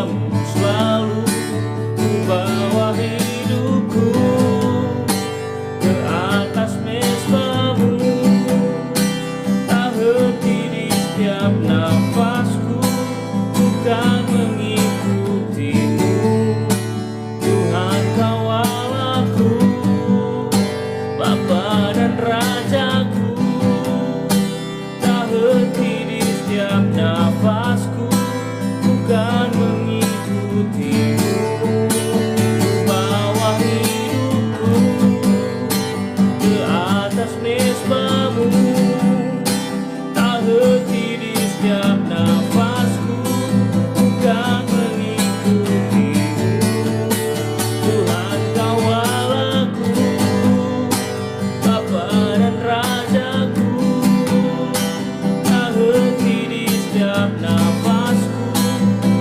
menyembahmu selalu. Ku bawa hidupku ke atas mezbamu, tak henti di setiap nafasku, bukan mengikutimu. Tuhan kawal aku, Bapa dan Rajaku, tak henti di setiap nafasku, bukan mengikutimu. Bawa hidupku ke atas mezbamu, tak henti di setiap nafasku, bukan mengikutimu. Tuhan kawal aku, Bapa dan Rajaku, tak henti di setiap nafasku,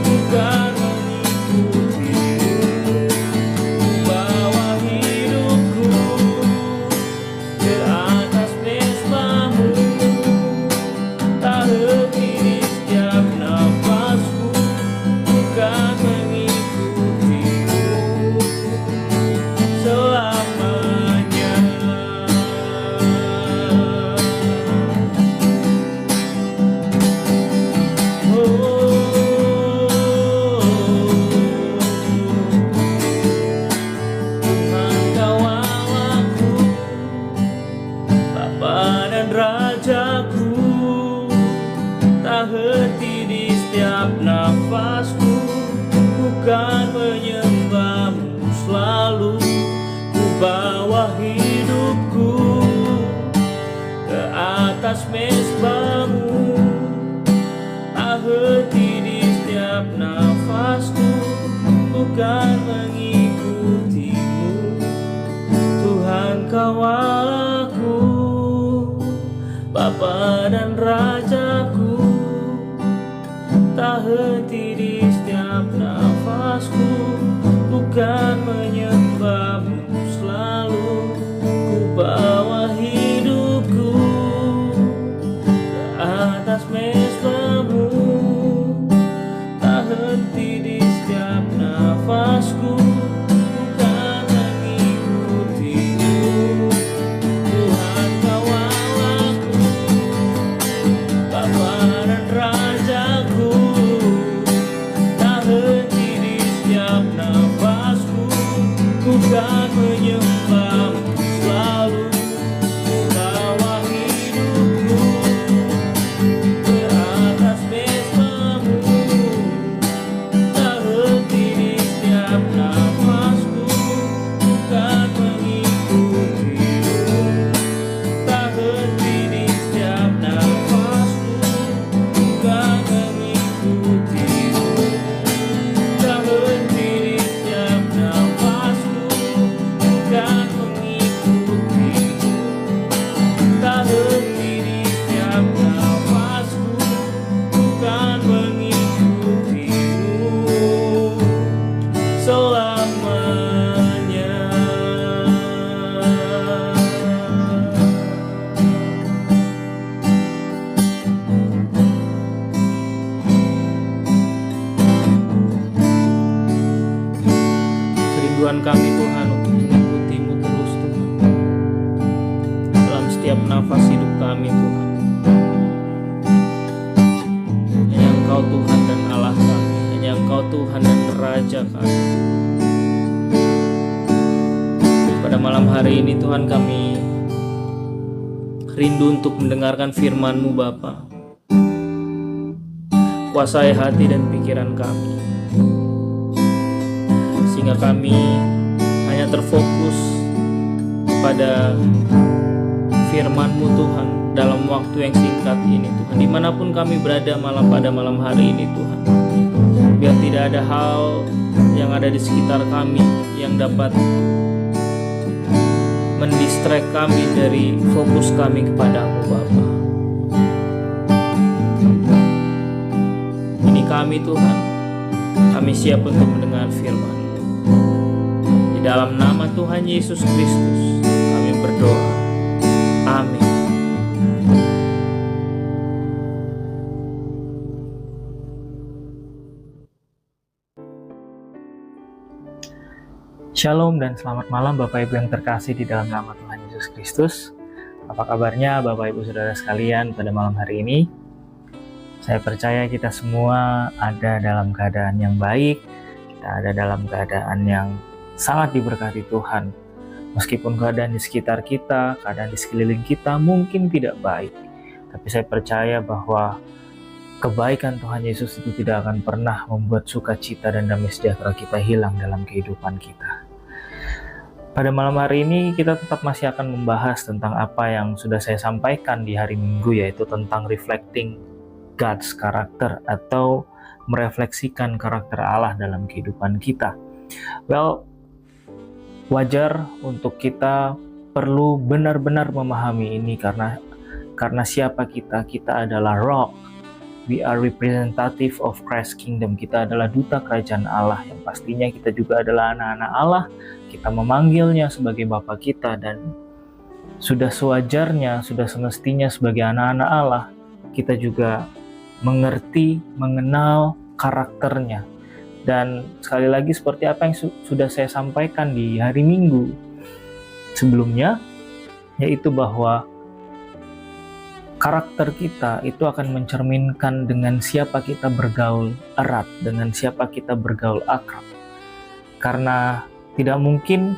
bukan mengikutimu. Bawa hidupku ke atas mezbamu, tak henti di setiap nafasku, bukan mengikutimu selamanya. Tuhan kawal aku, Bapa dan Rajaku, tak henti di setiap nafasku, bukan menyembahmu selalu. Ku bawa hidupku ke atas mezbamu, tak henti di setiap nafasku, bukan mengikutimu. Tuhan kawal aku, Bapa dan Rajaku, tak henti di setiap nafasku, bukan menyembahmu selalu. Ku bawa hidupku ke atas mezbamu, tak henti di setiap nafasku, bukan mengikutimu. Tuhan kawal aku, Bapa dan Rajaku, tak henti di setiap nafasku, bukan menyembahmu selalu. Ku bawa hidupku ke atas mezbamu, tak henti di setiap nafasku, bukan mengikutimu. Tak henti di setiap nafasku, bukan mengikutimu. Tak henti di setiap nafasku, bukan mengikutimu. Tak henti di setiap nafasku, bukan mengikutimu selamanya. Kerinduan kami Tuhan untuk mengikutimu terus Tuhan, dalam setiap nafas hidup kami Tuhan. Hanya Engkau Tuhan dan Allah kami, hanya Engkau Tuhan dan Raja kami. Pada malam hari ini Tuhan, kami rindu untuk mendengarkan firman-Mu Bapa. Kuasai hati dan pikiran kami, sehingga kami hanya terfokus pada firman-Mu Tuhan dalam waktu yang singkat ini Tuhan. Dimanapun kami berada pada malam hari ini Tuhan, biar tidak ada hal yang ada di sekitar kami yang dapat mendistract kami dari fokus kami kepada-Mu Bapa. Ini kami Tuhan, kami siap untuk mendengar firman. Di dalam nama Tuhan Yesus Kristus kami berdoa. Amin. Shalom dan selamat malam Bapak Ibu yang terkasih di dalam nama Tuhan Yesus Kristus. Apa kabarnya Bapak Ibu Saudara sekalian pada malam hari ini? Saya percaya kita semua ada dalam keadaan yang baik, kita ada dalam keadaan yang sangat diberkati Tuhan. Meskipun keadaan di sekitar kita, keadaan di sekeliling kita mungkin tidak baik, tapi saya percaya bahwa kebaikan Tuhan Yesus itu tidak akan pernah membuat sukacita dan damai sejahtera kita hilang dalam kehidupan kita. Pada malam hari ini kita tetap masih akan membahas tentang apa yang sudah saya sampaikan di hari Minggu, yaitu tentang reflecting God's character atau merefleksikan karakter Allah dalam kehidupan kita. Well, wajar untuk kita perlu benar-benar memahami ini karena siapa kita? Kita adalah rock. We are representative of Christ's kingdom. Kita adalah duta kerajaan Allah, yang pastinya kita juga adalah anak-anak Allah. Kita memanggilnya sebagai Bapa kita, dan sudah sewajarnya, sudah semestinya sebagai anak-anak Allah, kita juga mengerti, mengenal karakternya. Dan sekali lagi seperti apa yang sudah saya sampaikan di hari Minggu sebelumnya, yaitu bahwa karakter kita itu akan mencerminkan dengan siapa kita bergaul erat, dengan siapa kita bergaul akrab. Karena tidak mungkin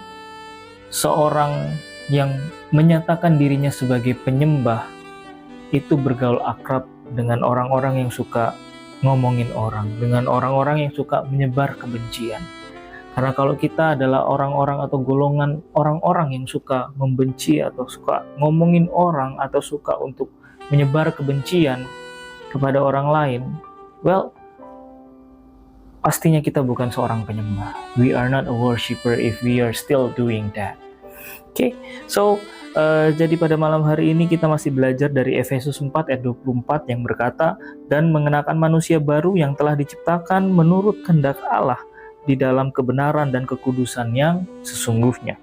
seorang yang menyatakan dirinya sebagai penyembah itu bergaul akrab dengan orang-orang yang suka ngomongin orang, dengan orang-orang yang suka menyebar kebencian. Karena kalau kita adalah orang-orang atau golongan orang-orang yang suka membenci atau suka ngomongin orang atau suka untuk menyebar kebencian kepada orang lain, well, pastinya kita bukan seorang penyembah. We are not a worshiper if we are still doing that. Okay, so jadi pada malam hari ini kita masih belajar dari Efesus 4 ayat 24 yang berkata, dan mengenakan manusia baru yang telah diciptakan menurut kehendak Allah di dalam kebenaran dan kekudusan yang sesungguhnya.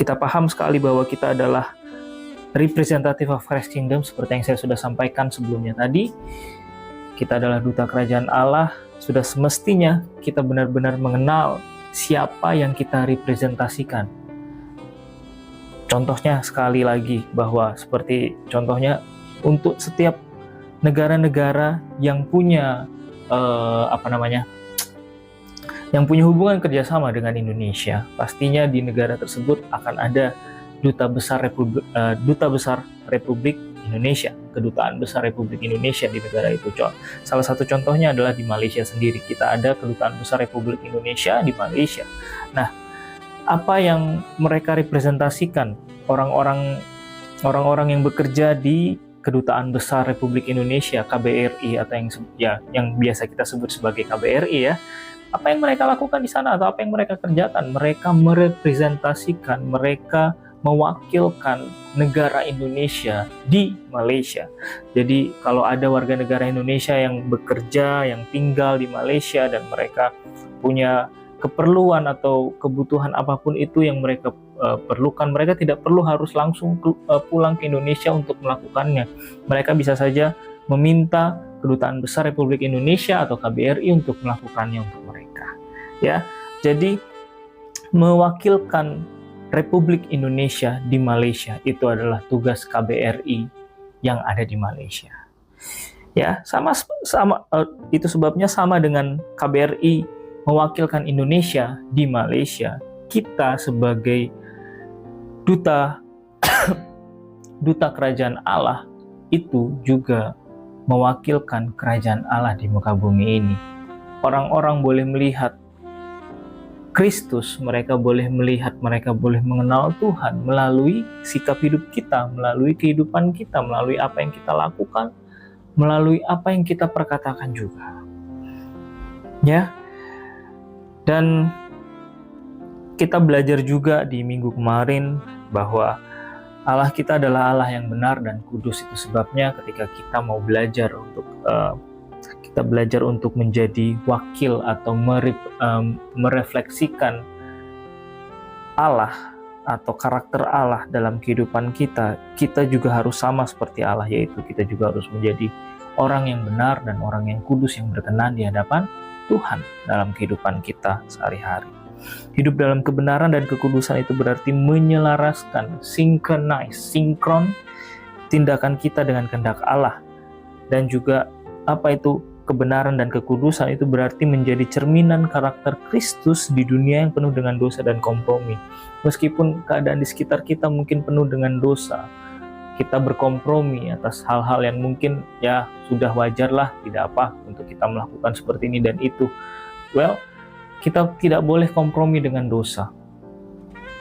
Kita paham sekali bahwa kita adalah representative of Christ's kingdom, seperti yang saya sudah sampaikan sebelumnya tadi. Kita adalah duta kerajaan Allah. Sudah semestinya kita benar-benar mengenal siapa yang kita representasikan. Contohnya sekali lagi, bahwa seperti contohnya untuk setiap negara-negara yang punya yang punya hubungan kerjasama dengan Indonesia, pastinya di negara tersebut akan ada Duta Besar Republik Indonesia, Kedutaan Besar Republik Indonesia di negara itu. Salah satu contohnya adalah di Malaysia sendiri. Kita ada Kedutaan Besar Republik Indonesia di Malaysia. Nah, apa yang mereka representasikan, orang-orang yang bekerja di Kedutaan Besar Republik Indonesia, KBRI, atau yang biasa kita sebut sebagai KBRI ya. Apa yang mereka lakukan di sana atau apa yang mereka kerjakan? Mereka merepresentasikan, mereka mewakilkan negara Indonesia di Malaysia. Jadi kalau ada warga negara Indonesia yang bekerja, yang tinggal di Malaysia, dan mereka punya keperluan atau kebutuhan apapun itu yang mereka perlukan, mereka tidak perlu harus langsung pulang ke Indonesia untuk melakukannya. Mereka bisa saja meminta Kedutaan Besar Republik Indonesia atau KBRI untuk melakukannya untuk mereka. Ya, jadi mewakilkan Republik Indonesia di Malaysia itu adalah tugas KBRI yang ada di Malaysia. Ya, sama itu sebabnya sama dengan KBRI mewakilkan Indonesia di Malaysia. Kita sebagai duta kerajaan Allah itu juga mewakilkan kerajaan Allah di muka bumi ini. Orang-orang boleh melihat Kristus, mereka boleh melihat, mereka boleh mengenal Tuhan melalui sikap hidup kita, melalui kehidupan kita, melalui apa yang kita lakukan, melalui apa yang kita perkatakan juga. Ya. Dan kita belajar juga di minggu kemarin bahwa Allah kita adalah Allah yang benar dan kudus. Itu sebabnya ketika kita mau belajar untuk menjadi wakil atau merefleksikan Allah atau karakter Allah dalam kehidupan kita, kita juga harus sama seperti Allah, yaitu kita juga harus menjadi orang yang benar dan orang yang kudus yang berkenan di hadapan Tuhan dalam kehidupan kita sehari-hari. Hidup dalam kebenaran dan kekudusan itu berarti menyelaraskan, sinkron tindakan kita dengan kehendak Allah. Dan juga apa itu kebenaran dan kekudusan itu berarti menjadi cerminan karakter Kristus di dunia yang penuh dengan dosa dan kompromi. Meskipun keadaan di sekitar kita mungkin penuh dengan dosa, kita berkompromi atas hal-hal yang mungkin ya sudah wajar lah, tidak apa untuk kita melakukan seperti ini dan itu. Kita tidak boleh kompromi dengan dosa.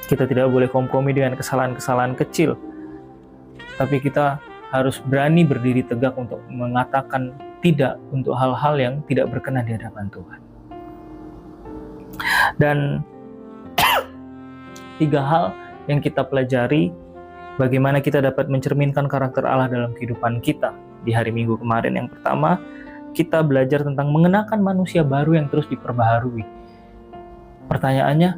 Kita tidak boleh kompromi dengan kesalahan-kesalahan kecil. Tapi kita harus berani berdiri tegak untuk mengatakan tidak untuk hal-hal yang tidak berkenan di hadapan Tuhan. Dan 3 hal yang kita pelajari bagaimana kita dapat mencerminkan karakter Allah dalam kehidupan kita di hari Minggu kemarin. Yang pertama, kita belajar tentang mengenakan manusia baru yang terus diperbaharui. Pertanyaannya,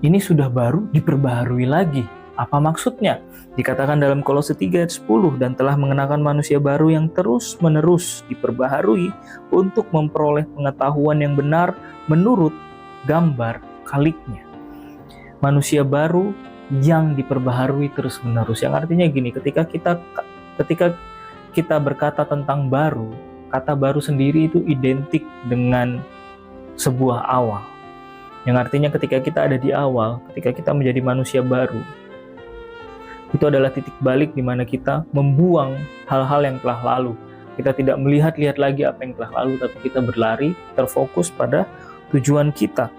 ini sudah baru diperbaharui lagi. Apa maksudnya? Dikatakan dalam Kolose 3 ayat 10, dan telah mengenakan manusia baru yang terus-menerus diperbaharui untuk memperoleh pengetahuan yang benar menurut gambar Khaliknya. Manusia baru yang diperbaharui terus-menerus. Yang artinya gini, ketika kita berkata tentang baru, kata baru sendiri itu identik dengan sebuah awal. Yang artinya ketika kita ada di awal, ketika kita menjadi manusia baru, itu adalah titik balik di mana kita membuang hal-hal yang telah lalu. Kita tidak melihat-lihat lagi apa yang telah lalu, tapi kita berlari, terfokus pada tujuan kita.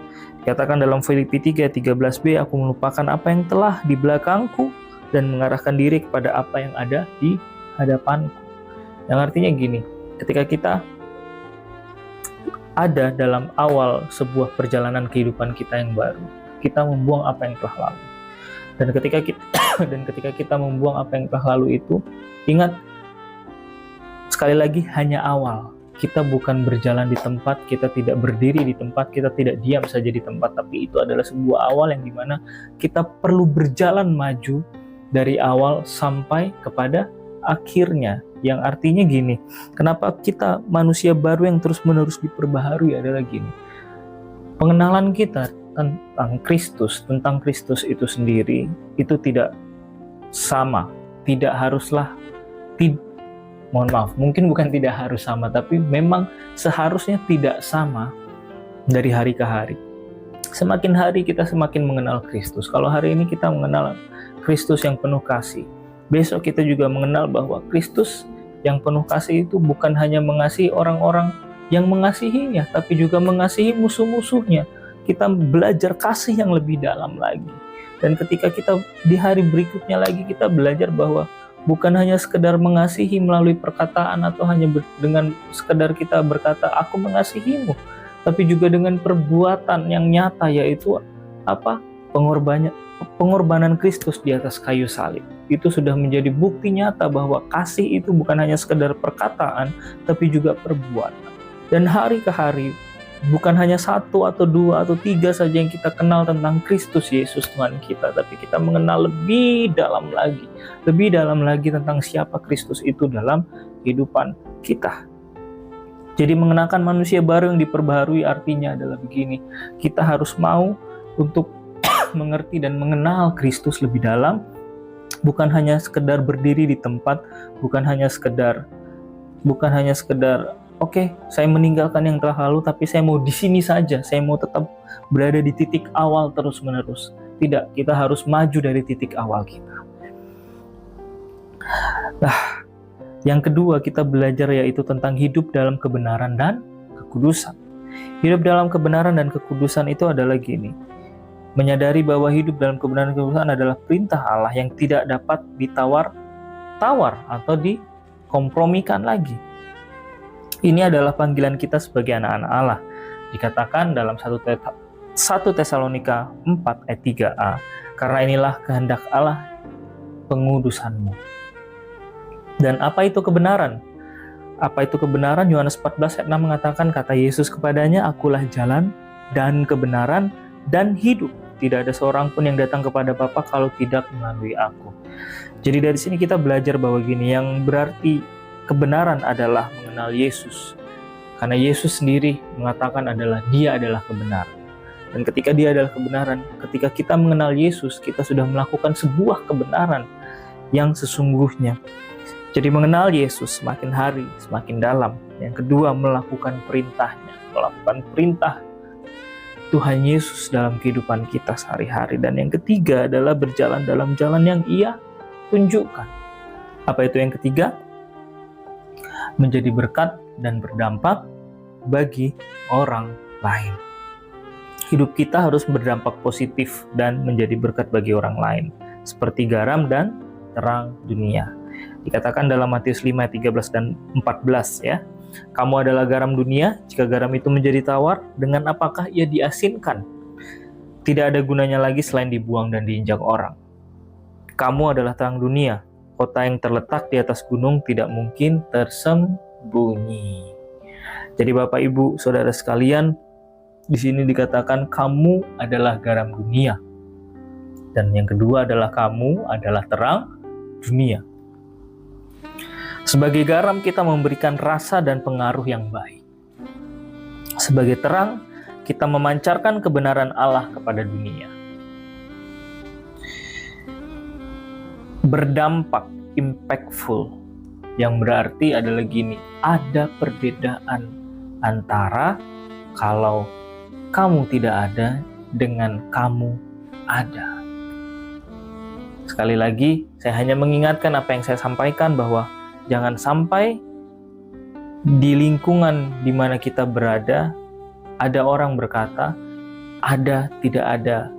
Dikatakan dalam Filipi 3:13b, aku melupakan apa yang telah di belakangku dan mengarahkan diri kepada apa yang ada di hadapanku. Yang artinya gini, ketika kita ada dalam awal sebuah perjalanan kehidupan kita yang baru, kita membuang apa yang telah lalu. Dan ketika kita membuang apa yang telah lalu itu, ingat, sekali lagi hanya awal. Kita bukan berjalan di tempat, kita tidak berdiri di tempat, kita tidak diam saja di tempat, tapi itu adalah sebuah awal yang dimana kita perlu berjalan maju dari awal sampai kepada akhirnya. Yang artinya gini, kenapa kita manusia baru yang terus-menerus diperbaharui adalah gini. Pengenalan kita tentang Kristus itu sendiri itu tidak sama, mungkin bukan tidak harus sama, tapi memang seharusnya tidak sama dari hari ke hari. Semakin hari kita semakin mengenal Kristus. Kalau hari ini kita mengenal Kristus yang penuh kasih, besok kita juga mengenal bahwa Kristus yang penuh kasih itu bukan hanya mengasihi orang-orang yang mengasihinya, tapi juga mengasihi musuh-musuhnya. Kita belajar kasih yang lebih dalam lagi. Dan ketika kita di hari berikutnya lagi, kita belajar bahwa bukan hanya sekedar mengasihi melalui perkataan atau hanya dengan sekedar kita berkata aku mengasihimu, tapi juga dengan perbuatan yang nyata, yaitu pengorbanan Kristus di atas kayu salib. Itu sudah menjadi bukti nyata bahwa kasih itu bukan hanya sekedar perkataan, tapi juga perbuatan. Dan hari ke hari, bukan hanya 1 atau 2 atau 3 saja yang kita kenal tentang Kristus Yesus Tuhan kita, tapi kita mengenal lebih dalam lagi tentang siapa Kristus itu dalam kehidupan kita. Jadi mengenakan manusia baru yang diperbaharui artinya adalah begini, kita harus mau untuk mengerti dan mengenal Kristus lebih dalam, bukan hanya sekedar berdiri di tempat, bukan hanya sekedar oke, saya meninggalkan yang telah lalu, tapi saya mau di sini saja, saya mau tetap berada di titik awal terus-menerus. Tidak, kita harus maju dari titik awal kita. Nah, yang kedua kita belajar yaitu tentang hidup dalam kebenaran dan kekudusan. Hidup dalam kebenaran dan kekudusan itu adalah gini, menyadari bahwa hidup dalam kebenaran dan kekudusan adalah perintah Allah yang tidak dapat ditawar-tawar atau dikompromikan lagi. Ini adalah panggilan kita sebagai anak-anak Allah. Dikatakan dalam 1 Tesalonika 4 ayat 3a, karena inilah kehendak Allah pengudusanmu. Dan apa itu kebenaran? Apa itu kebenaran? Yohanes 14 ayat 6 mengatakan, kata Yesus kepadanya, akulah jalan dan kebenaran dan hidup. Tidak ada seorang pun yang datang kepada Bapa kalau tidak melalui aku. Jadi dari sini kita belajar bahwa gini, yang berarti kebenaran adalah mengenal Yesus. Karena Yesus sendiri mengatakan Dia adalah kebenaran. Dan ketika Dia adalah kebenaran, ketika kita mengenal Yesus, kita sudah melakukan sebuah kebenaran yang sesungguhnya. Jadi mengenal Yesus semakin hari semakin dalam. Yang kedua, melakukan perintahnya, melakukan perintah Tuhan Yesus dalam kehidupan kita sehari-hari. Dan yang ketiga adalah berjalan dalam jalan yang Ia tunjukkan. Apa itu yang ketiga? Menjadi berkat dan berdampak bagi orang lain. Hidup kita harus berdampak positif dan menjadi berkat bagi orang lain, seperti garam dan terang dunia. Dikatakan dalam Matius 5 ayat 13 dan 14 ya. Kamu adalah garam dunia, jika garam itu menjadi tawar, dengan apakah ia diasinkan? Tidak ada gunanya lagi selain dibuang dan diinjak orang. Kamu adalah terang dunia, kota yang terletak di atas gunung tidak mungkin tersembunyi. Jadi Bapak Ibu Saudara sekalian, di sini dikatakan kamu adalah garam dunia. Dan yang kedua adalah kamu adalah terang dunia. Sebagai garam kita memberikan rasa dan pengaruh yang baik. Sebagai terang kita memancarkan kebenaran Allah kepada dunia. Berdampak, impactful, yang berarti adalah gini, ada perbedaan antara kalau kamu tidak ada dengan kamu ada. Sekali lagi, saya hanya mengingatkan apa yang saya sampaikan, bahwa jangan sampai di lingkungan di mana kita berada, ada orang berkata, ada tidak ada,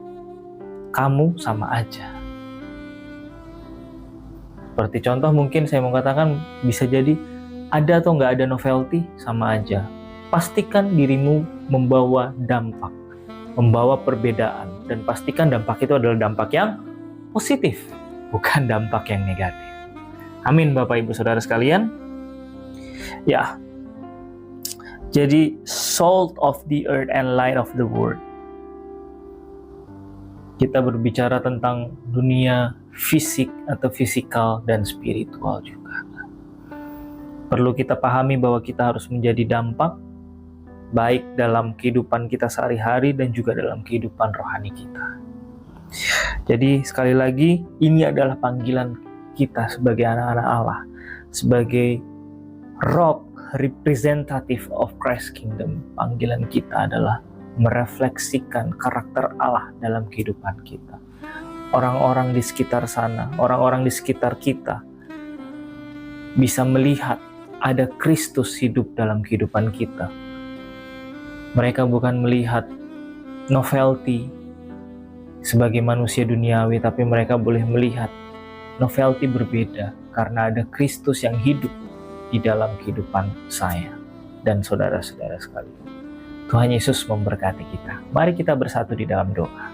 kamu sama aja. Seperti contoh mungkin saya mau katakan, bisa jadi ada atau nggak ada novelty, sama aja. Pastikan dirimu membawa dampak, membawa perbedaan, dan pastikan dampak itu adalah dampak yang positif, bukan dampak yang negatif. Amin Bapak Ibu Saudara sekalian. Ya, jadi salt of the earth and light of the world. Kita berbicara tentang dunia fisik atau fisikal dan spiritual juga. Perlu kita pahami bahwa kita harus menjadi dampak baik dalam kehidupan kita sehari-hari dan juga dalam kehidupan rohani kita. Jadi sekali lagi, ini adalah panggilan kita sebagai anak-anak Allah, sebagai robe representative of Christ Kingdom. Panggilan kita adalah merefleksikan karakter Allah dalam kehidupan kita. Orang-orang di sekitar sana, orang-orang di sekitar kita bisa melihat ada Kristus hidup dalam kehidupan kita. Mereka bukan melihat novelty sebagai manusia duniawi, tapi mereka boleh melihat novelty berbeda karena ada Kristus yang hidup di dalam kehidupan saya dan saudara-saudara sekalian. Tuhan Yesus memberkati kita. Mari kita bersatu di dalam doa.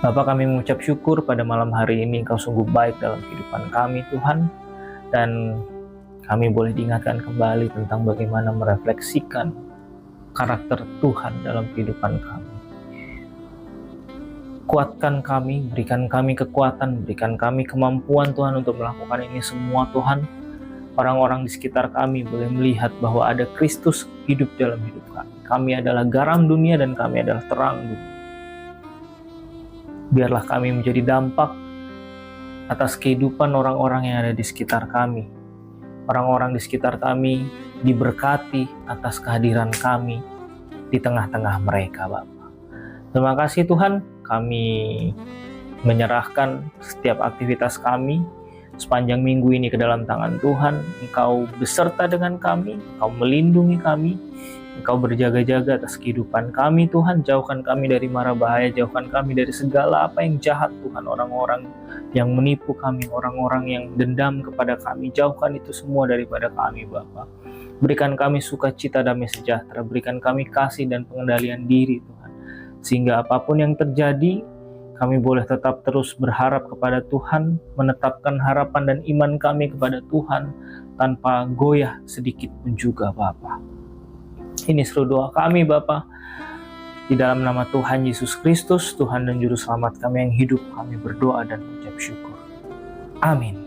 Bapa, kami mengucap syukur pada malam hari ini, Engkau sungguh baik dalam kehidupan kami Tuhan, dan kami boleh diingatkan kembali tentang bagaimana merefleksikan karakter Tuhan dalam kehidupan kami. Kuatkan kami, berikan kami kekuatan, berikan kami kemampuan Tuhan untuk melakukan ini semua Tuhan. Orang-orang di sekitar kami boleh melihat bahwa ada Kristus hidup dalam hidup kami. Kami adalah garam dunia dan kami adalah terang dunia. Biarlah kami menjadi dampak atas kehidupan orang-orang yang ada di sekitar kami. Orang-orang di sekitar kami diberkati atas kehadiran kami di tengah-tengah mereka, Bapak. Terima kasih Tuhan, kami menyerahkan setiap aktivitas kami sepanjang minggu ini ke dalam tangan Tuhan. Engkau beserta dengan kami, Engkau melindungi kami, Engkau berjaga-jaga atas kehidupan kami Tuhan. Jauhkan kami dari mara bahaya, jauhkan kami dari segala apa yang jahat Tuhan. Orang-orang yang menipu kami, orang-orang yang dendam kepada kami, jauhkan itu semua daripada kami Bapa. Berikan kami sukacita, damai sejahtera, berikan kami kasih dan pengendalian diri Tuhan. Sehingga apapun yang terjadi, kami boleh tetap terus berharap kepada Tuhan, menetapkan harapan dan iman kami kepada Tuhan tanpa goyah sedikit pun juga Bapa. Ini seluruh doa kami Bapa, di dalam nama Tuhan Yesus Kristus, Tuhan dan Juru Selamat kami yang hidup, kami berdoa dan mengucap syukur. Amin.